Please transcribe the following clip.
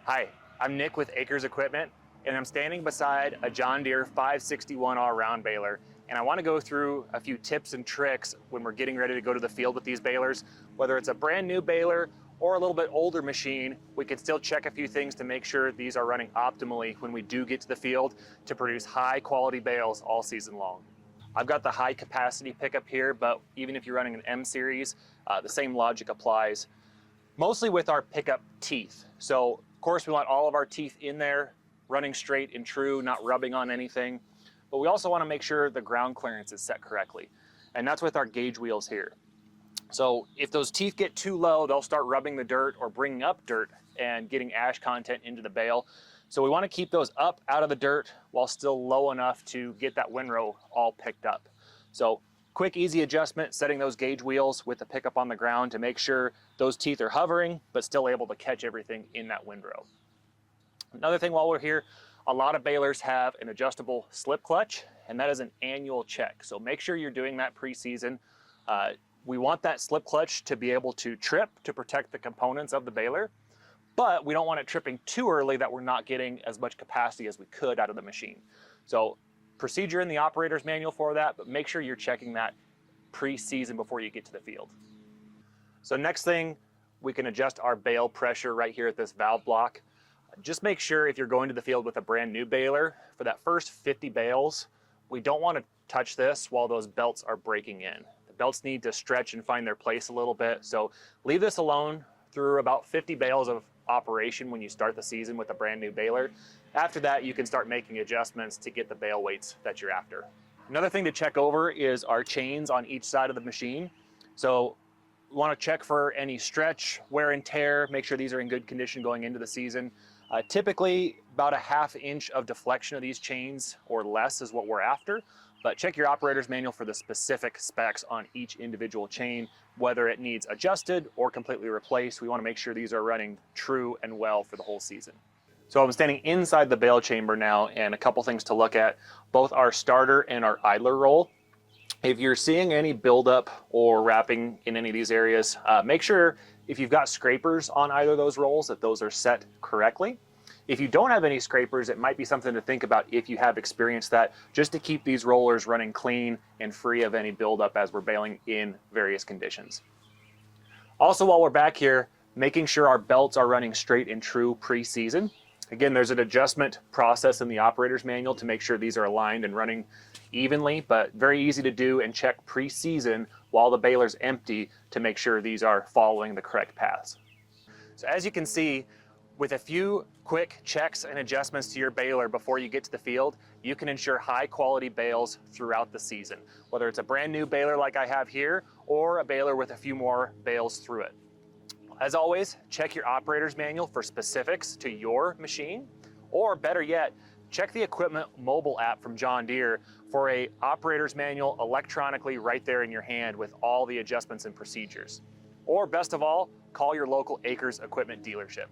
Hi, I'm Nick with Acres Equipment, and I'm standing beside a John Deere 561R round baler, and I want to go through a few tips and tricks when we're getting ready to go to the field with these balers. Whether it's a brand new baler or a little bit older machine, we can still check a few things to make sure these are running optimally when we do get to the field to produce high quality bales all season long. I've got the high capacity pickup here, but even if you're running an M series, the same logic applies. Mostly with our pickup teeth. So of course we want all of our teeth in there, running straight and true, not rubbing on anything. But we also want to make sure the ground clearance is set correctly. And that's with our gauge wheels here. So if those teeth get too low, they'll start rubbing the dirt or bringing up dirt and getting ash content into the bale. So we want to keep those up out of the dirt while still low enough to get that windrow all picked up. So quick, easy adjustment, setting those gauge wheels with the pickup on the ground to make sure those teeth are hovering, but still able to catch everything in that windrow. Another thing while we're here, a lot of balers have an adjustable slip clutch, and that is an annual check. So make sure you're doing that pre-season. We want that slip clutch to be able to trip to protect the components of the baler, but we don't want it tripping too early that we're not getting as much capacity as we could out of the machine. So procedure in the operator's manual for that, but make sure you're checking that pre-season before you get to the field. So next thing, we can adjust our bale pressure right here at this valve block. Just make sure if you're going to the field with a brand new baler, for that first 50 bales, we don't want to touch this while those belts are breaking in. The belts need to stretch and find their place a little bit, so leave this alone through about 50 bales of operation when you start the season with a brand new baler. After that, you can start making adjustments to get the bale weights that you're after. Another thing to check over is our chains on each side of the machine. So we want to check for any stretch, wear and tear, make sure these are in good condition going into the season. Typically about a ½ inch of deflection of these chains or less is what we're after, but check your operator's manual for the specific specs on each individual chain, whether it needs adjusted or completely replaced. We want to make sure these are running true and well for the whole season. So I'm standing inside the bale chamber now, and a couple things to look at, both our starter and our idler roll. If you're seeing any buildup or wrapping in any of these areas, make sure if you've got scrapers on either of those rolls that those are set correctly. If you don't have any scrapers, it might be something to think about if you have experienced that, just to keep these rollers running clean and free of any buildup as we're baling in various conditions. Also, while we're back here, making sure our belts are running straight and true pre-season. Again, there's an adjustment process in the operator's manual to make sure these are aligned and running evenly, but very easy to do and check pre-season while the baler's empty to make sure these are following the correct paths. So as you can see, with a few quick checks and adjustments to your baler before you get to the field, you can ensure high quality bales throughout the season, whether it's a brand new baler like I have here or a baler with a few more bales through it. As always, check your operator's manual for specifics to your machine, or better yet, check the equipment mobile app from John Deere for a operator's manual electronically right there in your hand with all the adjustments and procedures. Or best of all, call your local Acres Equipment dealership.